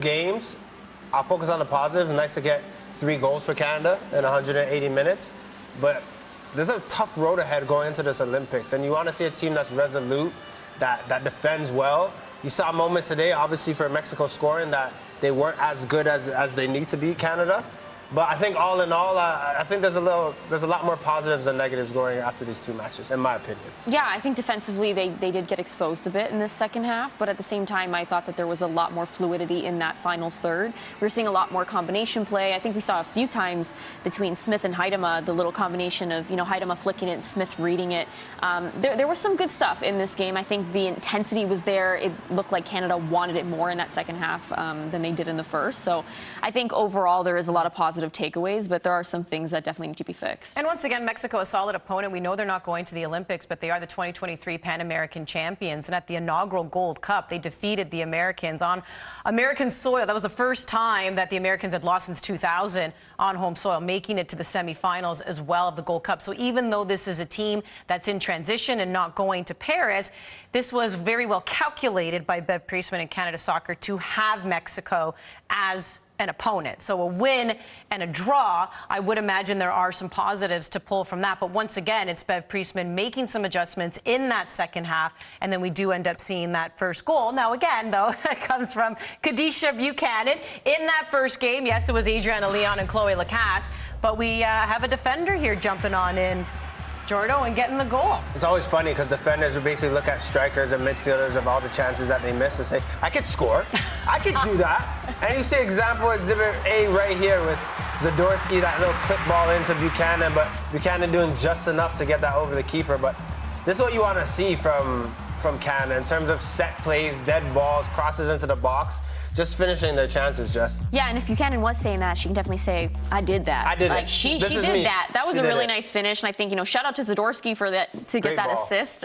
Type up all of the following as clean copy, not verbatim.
games, I'll focus on the positives. Nice to get 3 goals for Canada in 180 minutes. But there's a tough road ahead going into this Olympics. And you want to see a team that's resolute, that defends well. You saw moments today, obviously, for Mexico scoring that they weren't as good as they need to beat Canada. But I think all in all, I think there's a lot more positives than negatives going after these 2 matches, in my opinion. Yeah, I think defensively they did get exposed a bit in this second half, but at the same time, I thought that there was a lot more fluidity in that final third. We were seeing a lot more combination play. I think we saw a few times between Smith and Huitema, the little combination of, Huitema flicking it and Smith reading it. There was some good stuff in this game. I think the intensity was there. It looked like Canada wanted it more in that second half than they did in the first. So I think overall there is a lot of positive takeaways, but there are some things that definitely need to be fixed. And once again, Mexico, a solid opponent. We know they're not going to the Olympics, but they are the 2023 Pan American champions. And at the inaugural Gold Cup, they defeated the Americans on American soil. That was the first time that the Americans had lost since 2000 on home soil, making it to the semifinals as well of the Gold Cup. So even though this is a team that's in transition and not going to Paris, this was very well calculated by Bev Priestman and Canada Soccer to have Mexico as an opponent. So a win and a draw, I would imagine there are some positives to pull from that. But once again, it's Bev Priestman making some adjustments in that second half, and then we do end up seeing that first goal. Now, again, though, it comes from Khadijah Buchanan in that first game. Yes, it was Adriana Leon and Chloe Lacasse, but we have a defender here jumping on in, Jordo, and getting the goal. It's always funny because defenders will basically look at strikers and midfielders of all the chances that they miss and say, I could score. I could do that. And you see exhibit A right here with Zadorsky, that little clip ball into Buchanan, but Buchanan doing just enough to get that over the keeper. But this is what you want to see from Canada in terms of set plays, dead balls, crosses into the box. Just finishing their chances, Jess. Yeah, and if Buchanan was saying that, she can definitely say, I did that. I did like, it. She did that. That was a really nice finish, and I think, shout out to Zadorsky for that, to get that assist,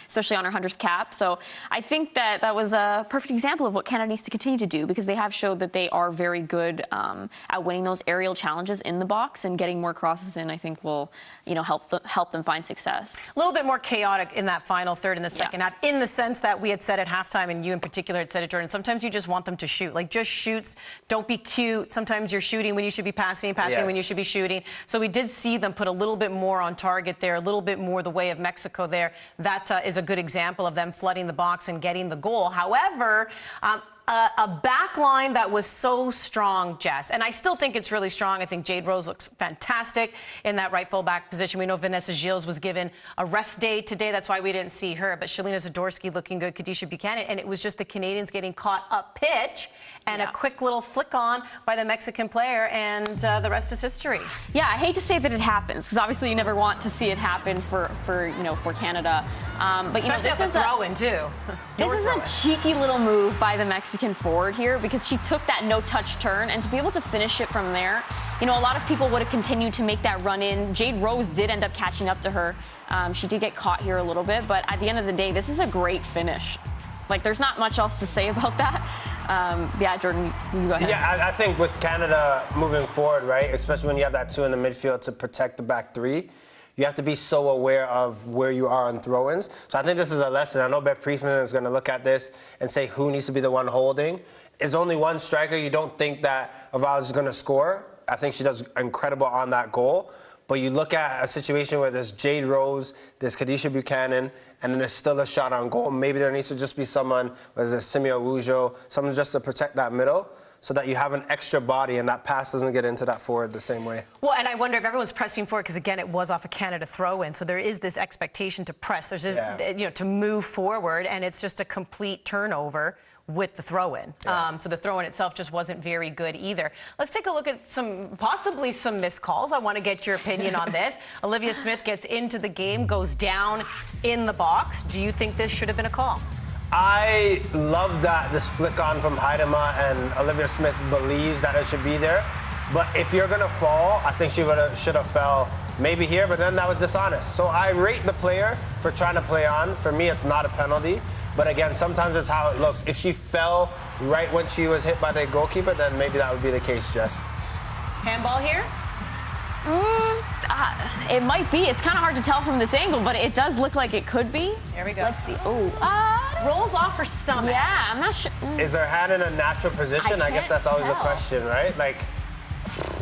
especially on her 100th cap. So I think that was a perfect example of what Canada needs to continue to do, because they have showed that they are very good at winning those aerial challenges in the box, and getting more crosses in, I think, will help them find success. A little bit more chaotic in that final third in the second half, in the sense that we had said at halftime, and you in particular had said it, Jordan, sometimes you just want them to shoot. Like, just shoots. Don't be cute. Sometimes you're shooting when you should be passing when you should be shooting. So we did see them put a little bit more on target there, a little bit more the way of Mexico there. That is a good example of them flooding the box and getting the goal. However, a back line that was so strong, Jess, and I still think it's really strong. I think Jade Rose looks fantastic in that right full-back position. We know Vanessa Gilles was given a rest day today. That's why we didn't see her. But Shelina Zadorsky looking good, Khadijah Buchanan, and it was just the Canadians getting caught up pitch and a quick little flick on by the Mexican player, and the rest is history. Yeah, I hate to say that it happens, because obviously you never want to see it happen for Canada. But especially this is a throw-in too. This is a cheeky little move by the Mexican forward here, because she took that no-touch turn, and to be able to finish it from there, a lot of people would have continued to make that run in. Jade Rose did end up catching up to her. She did get caught here a little bit, but at the end of the day, this is a great finish. Like, there's not much else to say about that. Yeah, Jordan, you go ahead. Yeah, I think with Canada moving forward, right, especially when you have that 2 in the midfield to protect the back 3, you have to be so aware of where you are on throw-ins. So I think this is a lesson. I know Bev Priestman is going to look at this and say who needs to be the one holding. There's only one striker. You don't think that Awujo is going to score. I think she does incredible on that goal. But you look at a situation where there's Jade Rose, there's Khadijah Buchanan, and then there's still a shot on goal. Maybe there needs to just be someone, whether it's Simi Awujo, someone just to protect that middle, so that you have an extra body and that pass doesn't get into that forward the same way. Well, and I wonder if everyone's pressing forward, because again, it was off a Canada throw-in, so there is this expectation to press. There's this, to move forward, and it's just a complete turnover with the throw-in. So the throw-in itself just wasn't very good either. Let's take a look at possibly some missed calls. I want to get your opinion on this. Olivia Smith gets into the game, goes down in the box. Do you think this should have been a call? I love that this flick on from Huitema, and Olivia Smith believes that it should be there. But if you're going to fall, I think she should have fell maybe here, but then that was dishonest. So I rate the player for trying to play on. For me, it's not a penalty. But again, sometimes it's how it looks. If she fell right when she was hit by the goalkeeper, then maybe that would be the case, Jess. Handball here? It might be. It's kind of hard to tell from this angle, but it does look like it could be. Here we go. Let's see. Oh, rolls off her stomach. Yeah, I'm not sure. Is her hand in a natural position? I guess that's always the question, right? Like,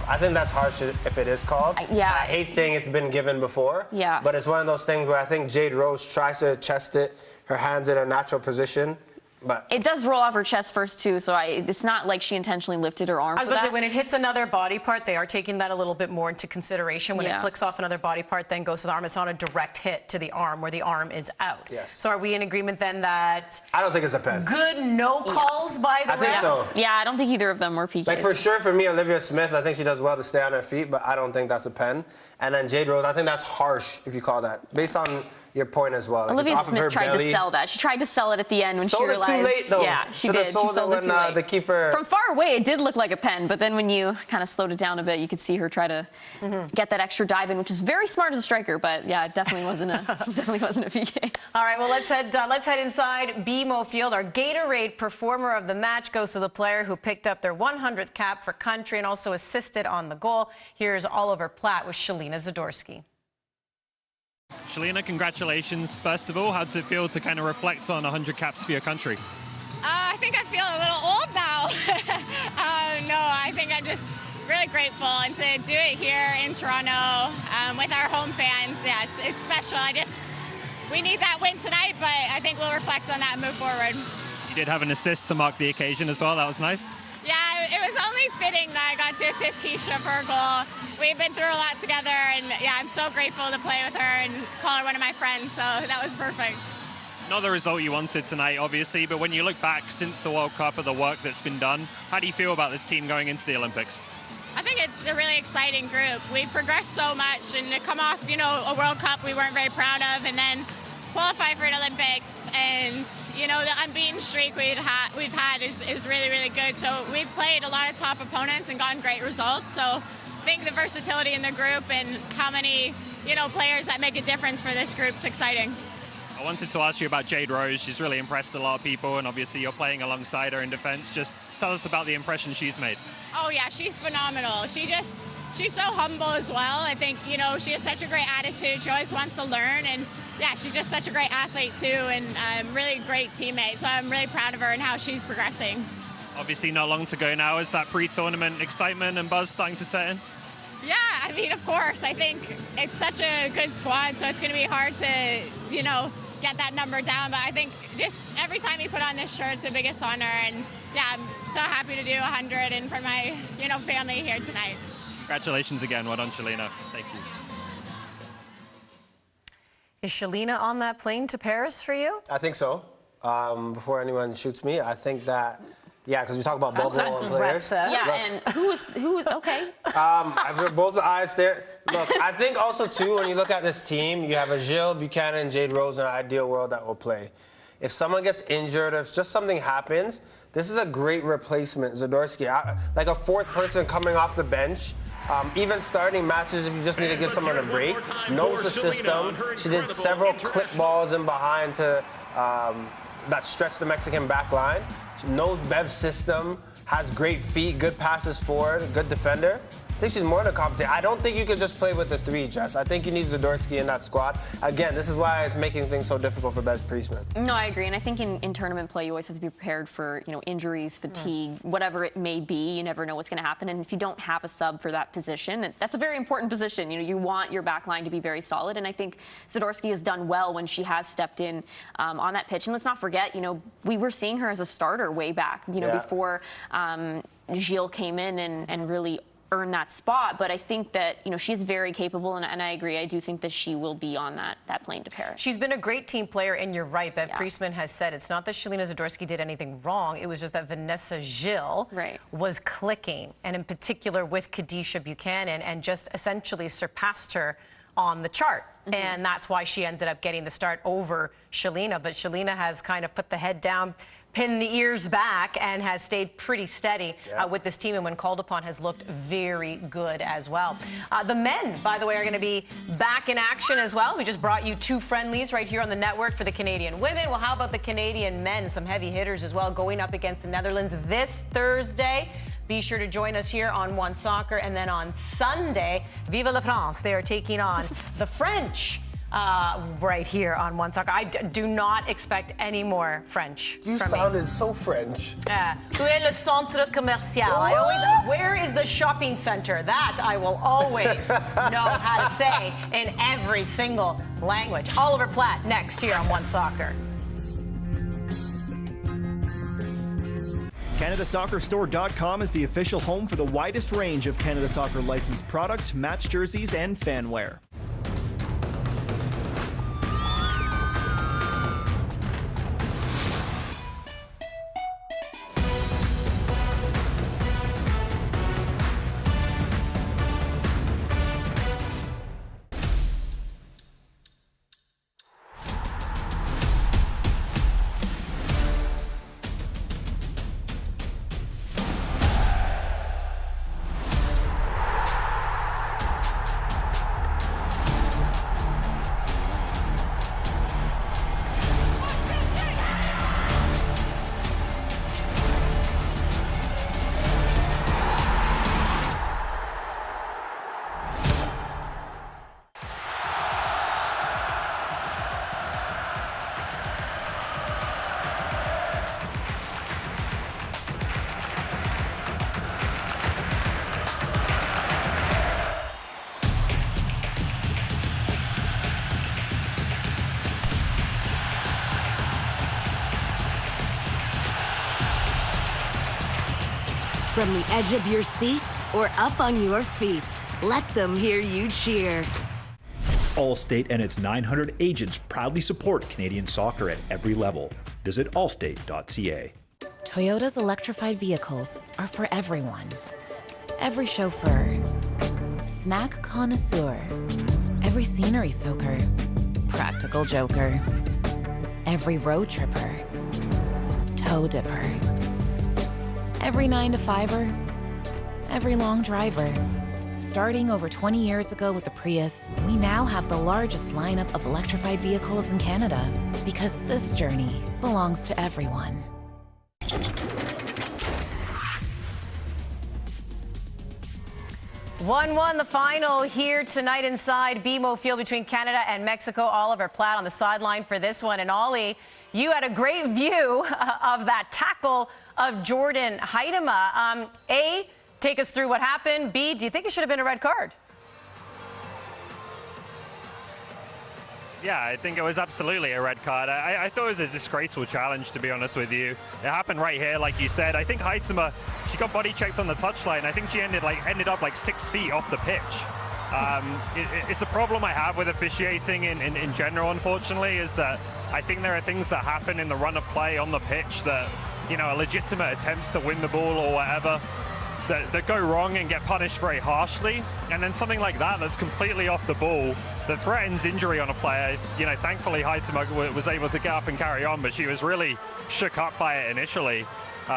I think that's harsh if it is called. Yeah. I hate saying it's been given before. Yeah. But it's one of those things where I think Jade Rose tries to chest it, her hand's in a natural position. But it does roll off her chest first too, so it's not like she intentionally lifted her arm. I was about to say, when it hits another body part, they are taking that a little bit more into consideration. When it flicks off another body part, then goes to the arm, it's not a direct hit to the arm where the arm is out. Yes. So are we in agreement then that I don't think it's a pen. Good no calls by the refs? I think so. Yeah, I don't think either of them were PKs. Like for sure, for me, Olivia Smith, I think she does well to stay on her feet, but I don't think that's a pen. And then Jade Rose, I think that's harsh if you call that, based on your point as well. Like Olivia Smith tried to sell that. She tried to sell it at the end when she realized. Sold it too late, though. Yeah, she did. She sold it when too late. The keeper. From far away, it did look like a pen, but then when you kind of slowed it down a bit, you could see her try to get that extra dive in, which is very smart as a striker. But yeah, it definitely wasn't a PK. All right, well let's head inside BMO Field. Our Gatorade performer of the match goes to the player who picked up their 100th cap for country and also assisted on the goal. Here's Oliver Platt with Shelina Zadorsky. Shelina, congratulations. First of all, how does it feel to kind of reflect on 100 caps for your country? I think I feel a little old now. No, I think I'm just really grateful, and to do it here in Toronto with our home fans, yeah, it's special. We need that win tonight, but I think we'll reflect on that and move forward. You did have an assist to mark the occasion as well. That was nice. Yeah, it was only fitting that I got to assist Keisha for a goal. We've been through a lot together, and yeah, I'm so grateful to play with her and call her one of my friends, so that was perfect. Not the result you wanted tonight, obviously, but when you look back since the World Cup at the work that's been done, how do you feel about this team going into the Olympics? I think it's a really exciting group. We've progressed so much, and to come off, a World Cup we weren't very proud of, and then qualify for an Olympics, and the unbeaten streak we've had is really, really good. So we've played a lot of top opponents and gotten great results. So I think the versatility in the group and how many players that make a difference for this group is exciting. I wanted to ask you about Jade Rose. She's really impressed a lot of people, and obviously you're playing alongside her in defense. Just tell us about the impression she's made. Oh yeah, she's phenomenal. She's so humble as well. I think, she has such a great attitude. She always wants to learn, and yeah, she's just such a great athlete too, and really great teammate. So I'm really proud of her and how she's progressing. Obviously not long to go now. Is that pre-tournament excitement and buzz starting to set in? Yeah, I mean, of course. I think it's such a good squad, so it's going to be hard to, get that number down. But I think just every time you put on this shirt, it's the biggest honor. And yeah, I'm so happy to do 100 and for my, family here tonight. Congratulations again. Well done, Shelina. Thank you. Is Shelina on that plane to Paris for you? I think so. Before anyone shoots me, I think that, yeah, because we talk about bubble players. Yeah, Look, and who was okay. I've both the eyes there. Look, I think also too, when you look at this team, you have a Jill Buchanan, Jade Rose in an ideal world that will play. If someone gets injured, if just something happens, this is a great replacement, Zadorsky. Like a fourth person coming off the bench. Even starting matches, if you just need to give someone a break, knows the system. She did several clip balls in behind to that stretch the Mexican back line. She knows Bev's system, has great feet, good passes forward, good defender. I think she's more than competent. I don't think you can just play with the three, Jess. I think you need Zadorsky in that squad. Again, this is why it's making things so difficult for Bev Priestman. No, I agree. And I think in tournament play, you always have to be prepared for, injuries, fatigue, whatever it may be. You never know what's going to happen. And if you don't have a sub for that position, that's a very important position. You want your back line to be very solid. And I think Zadorsky has done well when she has stepped in on that pitch. And let's not forget, we were seeing her as a starter way back, before Gilles came in and really earn that spot. But I think that, she's very capable, and I agree. I do think that she will be on that plane to Paris. She's been a great team player, and you're right. Bev Priestman has said it's not that Shelina Zadorsky did anything wrong. It was just that Vanessa Gilles was clicking, and in particular with Kadisha Buchanan, and just essentially surpassed her on the chart. And that's why she ended up getting the start over Shelina. But Shelina has kind of put the head down, pinned the ears back, and has stayed pretty steady with this team, and when called upon has looked very good as well. The men, by the way, are going to be back in action as well. We just brought you two friendlies right here on the network for the Canadian women. Well, how about the Canadian men? Some heavy hitters as well, going up against the Netherlands this Thursday. Be sure to join us here on One Soccer. And then on Sunday, Vive la France. They are taking on the French. right here on One Soccer. I do not expect any more French. You sounded so French. Où est le centre commercial? Where is the shopping center? That I will always know how to say in every single language. Oliver Platt next here on One Soccer. CanadaSoccerStore.com is the official home for the widest range of Canada Soccer licensed product, match jerseys, and fanwear. From the edge of your seat or up on your feet, let them hear you cheer. Allstate and its 900 agents proudly support Canadian soccer at every level. Visit allstate.ca. Toyota's electrified vehicles are for everyone. Every chauffeur, snack connoisseur, every scenery soaker, practical joker, every road tripper, toe dipper, every 9-to-5er, every long driver. Starting over 20 years ago with the Prius, we now have the largest lineup of electrified vehicles in Canada because this journey belongs to everyone. 1-1 the final here tonight inside BMO Field between Canada and Mexico. Oliver Platt on the sideline for this one. And Ollie, you had a great view of that tackle of Jordan Huitema. A, take us through what happened. B, do you think it should have been a red card? Yeah, I think it was absolutely a red card. I thought it was a disgraceful challenge, to be honest with you. It happened right here, like you said. I think Huitema, she got body checked on the touchline. I think she ended up like 6 feet off the pitch. It's a problem I have with officiating in general, unfortunately, is that I think there are things that happen in the run of play on the pitch that, you know, are legitimate attempts to win the ball or whatever, that go wrong and get punished very harshly. And then something like that that's completely off the ball, that threatens injury on a player. You know, thankfully Huitema was able to get up and carry on, but she was really shook up by it initially.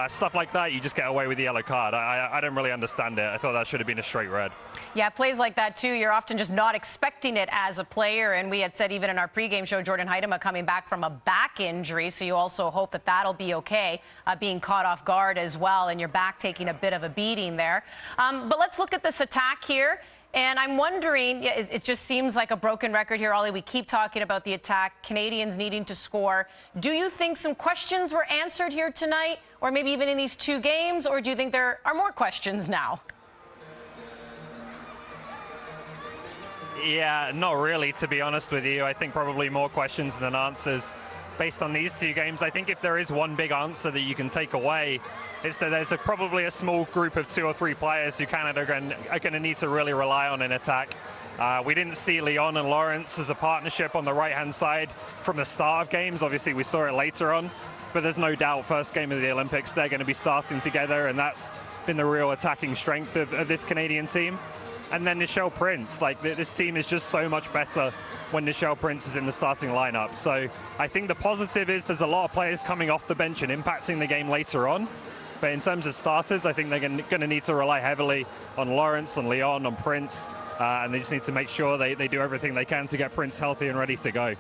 Stuff like that, you just get away with the yellow card. I don't really understand it. I thought that should have been a straight red. Yeah, plays like that, too, you're often just not expecting it as a player. And we had said even in our pregame show, Jordan Huitema coming back from a back injury. So you also hope that that'll be okay, being caught off guard as well, and your back taking a bit of a beating there. But let's look at this attack here. And I'm wondering, it just seems like a broken record here, Ollie. We keep talking about the attack, Canadians needing to score. Do you think some questions were answered here tonight, or maybe even in these 2 games, or do you think there are more questions now? Yeah, not really, to be honest with you. I think probably more questions than answers based on these 2 games. I think if there is one big answer that you can take away, it's that there's probably a small group of 2 or 3 players who Canada are going to need to really rely on in attack. We didn't see Leon and Lawrence as a partnership on the right-hand side from the start of games. Obviously, we saw it later on, but there's no doubt first game of the Olympics, they're going to be starting together, and that's been the real attacking strength of this Canadian team. And then Nichelle Prince, like this team is just so much better when Nichelle Prince is in the starting lineup. So I think the positive is there's a lot of players coming off the bench and impacting the game later on. But in terms of starters, I think they're going to need to rely heavily on Lawrence, on Leon, on Prince, and they just need to make sure they do everything they can to get Prince healthy and ready to go.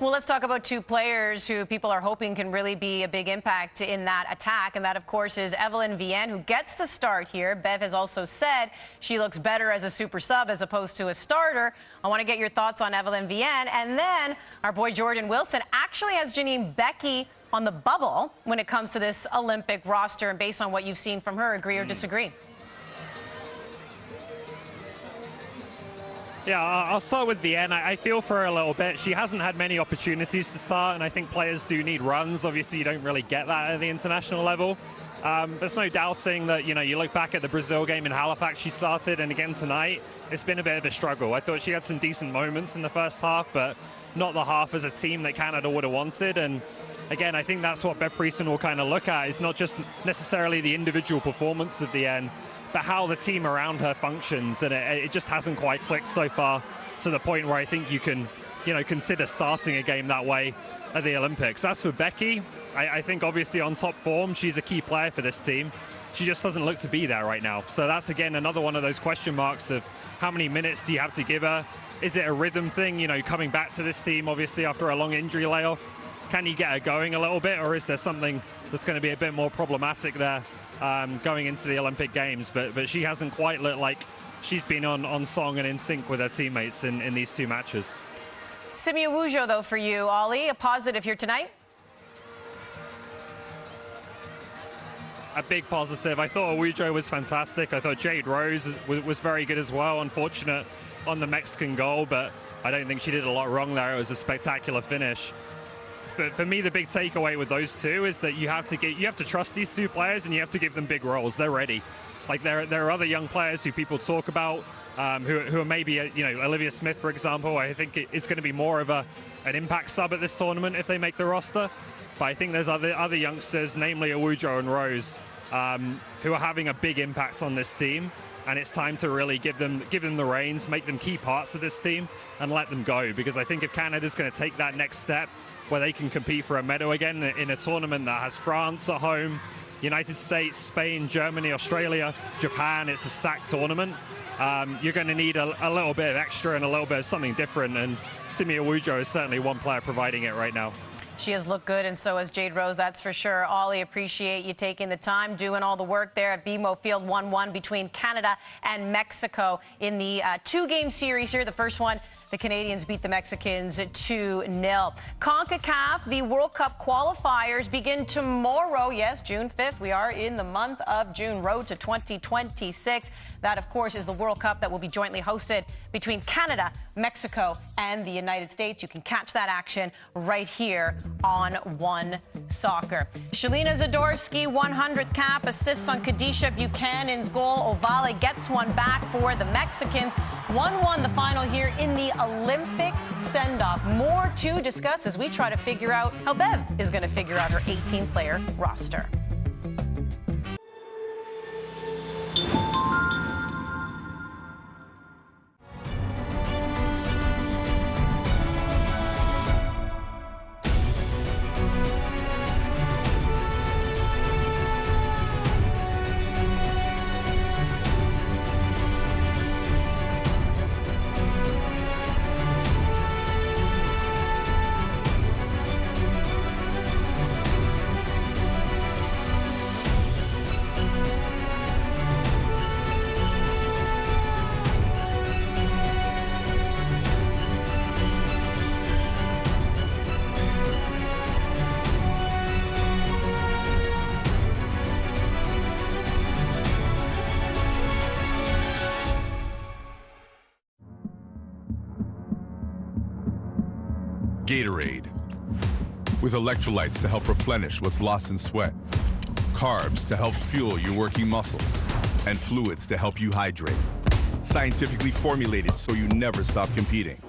Well, let's talk about two players who people are hoping can really be a big impact in that attack, and that, of course, is Evelyne Viens, who gets the start here. Bev has also said she looks better as a super sub as opposed to a starter. I want to get your thoughts on Evelyne Viens, and then our boy Jordan Wilson actually has Janine Beckie on the bubble when it comes to this Olympic roster, and based on what you've seen from her, agree or disagree? Yeah, I'll start with Viens. I feel for her a little bit. She hasn't had many opportunities to start, and I think players do need runs. Obviously, you don't really get that at the international level. There's no doubting that, you look back at the Brazil game in Halifax, she started, and again tonight, it's been a bit of a struggle. I thought she had some decent moments in the first half, but not the half as a team that Canada would have wanted. And again, I think that's what Bev Priestman will kind of look at, is not just necessarily the individual performance of Viens, but how the team around her functions, and it just hasn't quite clicked so far to the point where I think you can, consider starting a game that way at the Olympics. As for Beckie, I think obviously on top form, she's a key player for this team. She just doesn't look to be there right now. So that's, again, another one of those question marks of how many minutes do you have to give her? Is it a rhythm thing, coming back to this team, obviously, after a long injury layoff? Can you get her going a little bit, or is there something that's going to be a bit more problematic there going into the Olympic Games? But she hasn't quite looked like she's been on song and in sync with her teammates in these two matches. Simi Awujo, though, for you, Ollie, a positive here tonight? A big positive. I thought Awujo was fantastic. I thought Jade Rose was very good as well. Unfortunate on the Mexican goal, but I don't think she did a lot wrong there. It was a spectacular finish. But for me, the big takeaway with those two is that you have to trust these two players, and you have to give them big roles. They're ready. Like there are other young players who people talk about who are maybe Olivia Smith, for example. I think it's going to be more of an impact sub at this tournament if they make the roster. But I think there's other youngsters, namely Awujo and Rose, who are having a big impact on this team. And it's time to really give them the reins, make them key parts of this team, and let them go. Because I think if Canada's going to take that next step, where they can compete for a medal again in a tournament that has France at home, United States, Spain, Germany, Australia, Japan, it's a stacked tournament. You're going to need a little bit of extra and a little bit of something different, and Simi Awujo is certainly one player providing it right now. She has looked good, and so has Jade Rose, that's for sure. Ollie, appreciate you taking the time, doing all the work there at BMO Field. 1-1 between Canada and Mexico in the two-game series here. The first one, the Canadians beat the Mexicans 2-0. CONCACAF, the World Cup qualifiers begin tomorrow. Yes, June 5th. We are in the month of June, road to 2026. That, of course, is the World Cup that will be jointly hosted between Canada, Mexico, and the United States. You can catch that action right here on One Soccer. Shelina Zadorsky, 100th cap, assists on Kadisha Buchanan's goal. Ovale gets one back for the Mexicans. 1-1 the final here in the Olympic send-off. More to discuss as we try to figure out how Bev is going to figure out her 18-player roster. Gatorade, with electrolytes to help replenish what's lost in sweat, carbs to help fuel your working muscles, and fluids to help you hydrate. Scientifically formulated so you never stop competing.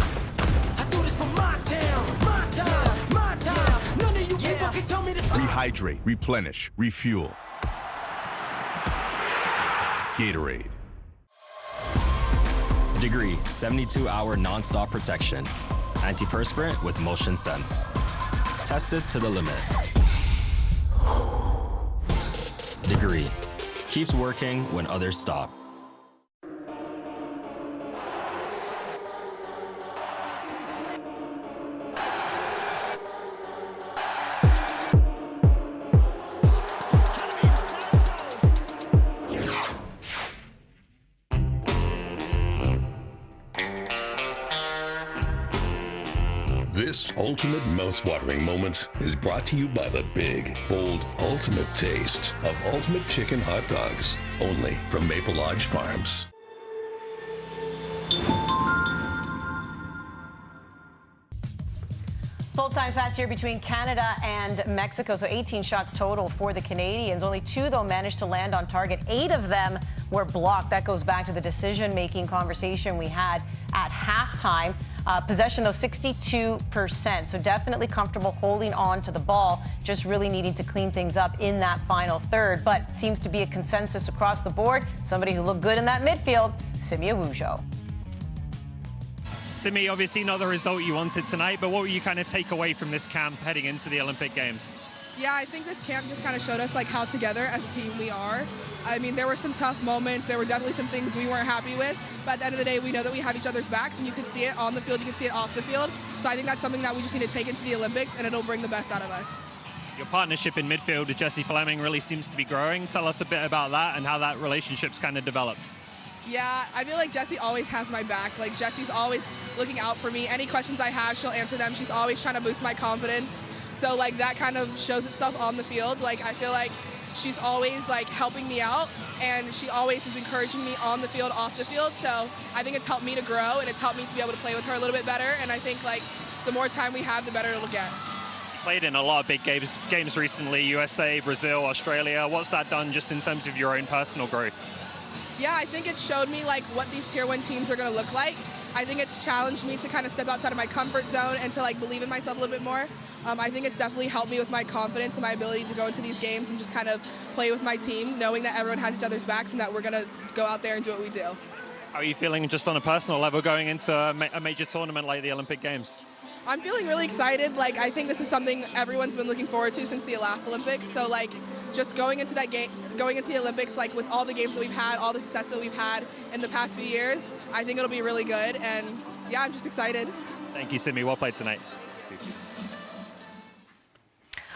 I do this for my town, my time, my time. None of you people can tell me to stop. Rehydrate, replenish, refuel. Gatorade. Degree 72-hour non-stop protection. Antiperspirant with motion sense. Tested to the limit. Degree keeps working when others stop. This ultimate mouth-watering moment is brought to you by the big, bold, ultimate taste of Ultimate Chicken Hot Dogs, only from Maple Lodge Farms. Full-time stats here between Canada and Mexico, so 18 shots total for the Canadians. Only 2, though, managed to land on target. 8 of them were blocked. That goes back to the decision-making conversation we had at halftime. Possession, though, 62%, so definitely comfortable holding on to the ball, just really needing to clean things up in that final third. But seems to be a consensus across the board. Somebody who looked good in that midfield, Simi Awujo. Simi, obviously not the result you wanted tonight, but what will you kind of take away from this camp heading into the Olympic Games? Yeah, I think this camp just kind of showed us like how together as a team we are. I mean, there were some tough moments. There were definitely some things we weren't happy with. But at the end of the day, we know that we have each other's backs, and you can see it on the field, you can see it off the field. So I think that's something that we just need to take into the Olympics, and it'll bring the best out of us. Your partnership in midfield with Jessie Fleming really seems to be growing. Tell us a bit about that and how that relationship's kind of developed. Yeah, I feel like Jessie always has my back. Like, Jessie's always looking out for me. Any questions I have, she'll answer them. She's always trying to boost my confidence. So, like, that kind of shows itself on the field. Like, I feel like she's always, like, helping me out, and she always is encouraging me on the field, off the field. So I think it's helped me to grow, and it's helped me to be able to play with her a little bit better. And I think, like, the more time we have, the better it'll get. Played in a lot of big games recently, USA, Brazil, Australia. What's that done just in terms of your own personal growth? Yeah, I think it showed me like what these Tier 1 teams are going to look like. I think it's challenged me to kind of step outside of my comfort zone and to like believe in myself a little bit more. I think it's definitely helped me with my confidence and my ability to go into these games and just kind of play with my team, knowing that everyone has each other's backs and that we're going to go out there and do what we do. How are you feeling just on a personal level going into a major tournament like the Olympic Games? I'm feeling really excited. Like, I think this is something everyone's been looking forward to since the last Olympics. So like, just going into that game, going into the Olympics, like with all the games that we've had, all the success that we've had in the past few years, I think it'll be really good. And yeah, I'm just excited. Thank you, Simi. Well played tonight.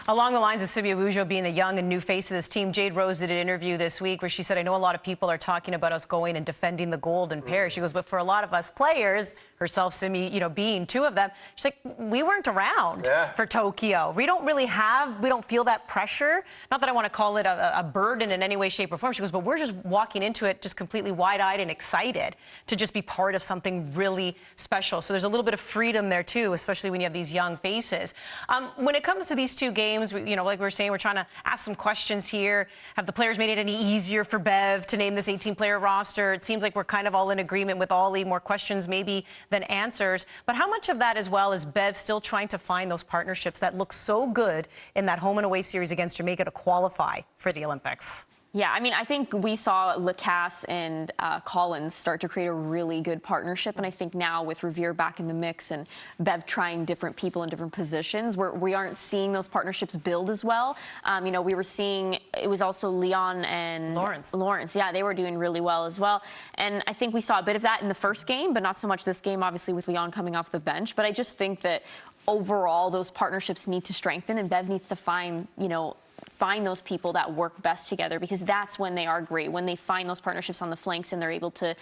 Along the lines of Simi Awujo being a young and new face of this team, Jade Rose did an interview this week where she said, I know a lot of people are talking about us going and defending the golden pair. She goes, but for a lot of us players, herself, Simi, you know, being 2 of them, she's like, we weren't around for Tokyo. We don't feel that pressure. Not that I want to call it a burden in any way, shape, or form. She goes, but we're just walking into it just completely wide-eyed and excited to just be part of something really special. So there's a little bit of freedom there, too, especially when you have these young faces. When it comes to these 2 games, you know, like we were saying, we're trying to ask some questions here. Have the players made it any easier for Bev to name this 18-player roster? It seems like we're kind of all in agreement with Ollie. More questions maybe than answers. But how much of that as well is Bev still trying to find those partnerships that look so good in that home and away series against Jamaica to qualify for the Olympics? Yeah, I mean, I think we saw Lacasse and Collins start to create a really good partnership. And I think now with Revere back in the mix and Bev trying different people in different positions, we aren't seeing those partnerships build as well. You know, we were seeing, it was also Leon and Lawrence. Yeah, they were doing really well as well. And I think we saw a bit of that in the first game, but not so much this game, obviously, with Leon coming off the bench. But I just think that overall, those partnerships need to strengthen, and Bev needs to find those people that work best together, because that's when they are great, when they find those partnerships on the flanks and they're able to,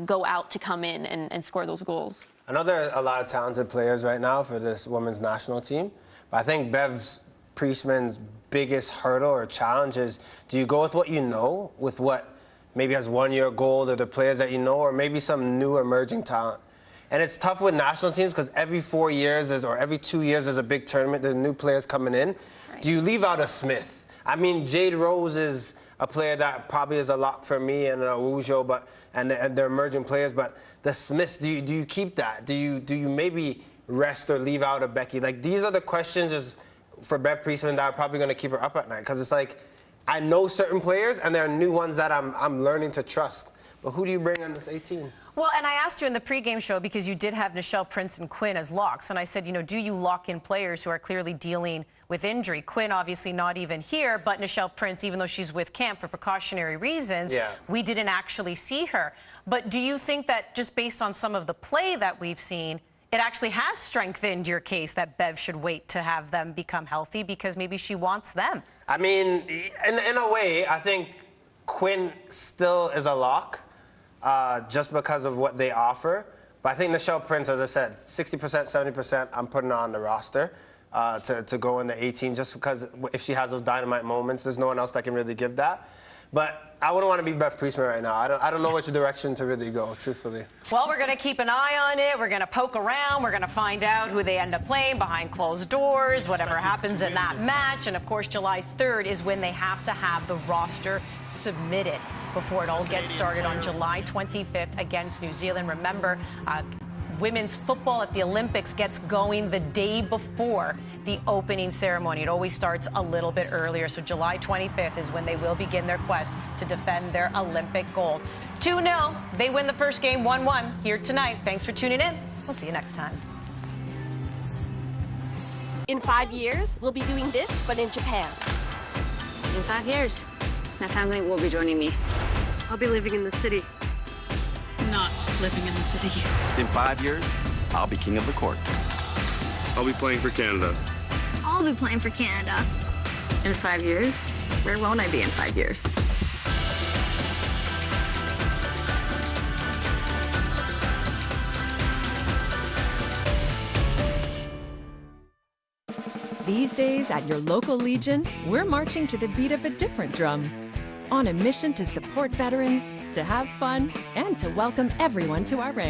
go out to come in and score those goals. I know there are a lot of talented players right now for this women's national team, but I think Bev Priestman's biggest hurdle or challenge is, do you go with what you know, with what maybe has won your gold, or the players that you know, or maybe some new emerging talent? And it's tough with national teams because every 4 years or every 2 years there's a big tournament, there's new players coming in. Right. Do you leave out a Smith? I mean, Jade Rose is a player that probably is a lock for me, and Awujo, and the emerging players. But the Smiths, do you keep that? Do you maybe rest or leave out a Becky? Like, these are the questions for Bev Priestman that are probably going to keep her up at night, because it's like, I know certain players and there are new ones that I'm learning to trust. But who do you bring on this 18? Well, and I asked you in the pregame show, because you did have Nichelle Prince and Quinn as locks, and I said, do you lock in players who are clearly dealing with injury? Quinn obviously not even here, but Nichelle Prince, even though she's with camp for precautionary reasons, we didn't actually see her. But do you think that just based on some of the play that we've seen, it actually has strengthened your case that Bev should wait to have them become healthy because maybe she wants them? I mean, in a way, I think Quinn still is a lock just because of what they offer. But I think Nichelle Prince, as I said, 60%, 70%, I'm putting her on the roster to go in the 18 just because if she has those dynamite moments, there's no one else that can really give that. But I wouldn't want to be Beth Priestman right now. I don't know which direction to really go, truthfully. Well, we're going to keep an eye on it. We're going to poke around. We're going to find out who they end up playing behind closed doors, whatever happens in that match. And, of course, July 3rd is when they have to have the roster submitted before it all gets started on July 25th against New Zealand. Remember, women's football at the Olympics gets going the day before the opening ceremony. It always starts a little bit earlier. So July 25th is when they will begin their quest to defend their Olympic gold. 2-0. They win the first game 1-1 here tonight. Thanks for tuning in. We'll see you next time. In 5 years, we'll be doing this, but in Japan. In 5 years, my family will be joining me. I'll be living in the city. Not living in the city. In 5 years, I'll be king of the court. I'll be playing for Canada. I'll be playing for Canada. In 5 years? Where won't I be in 5 years? These days at your local Legion, we're marching to the beat of a different drum. On a mission to support veterans, to have fun, and to welcome everyone to our ranks.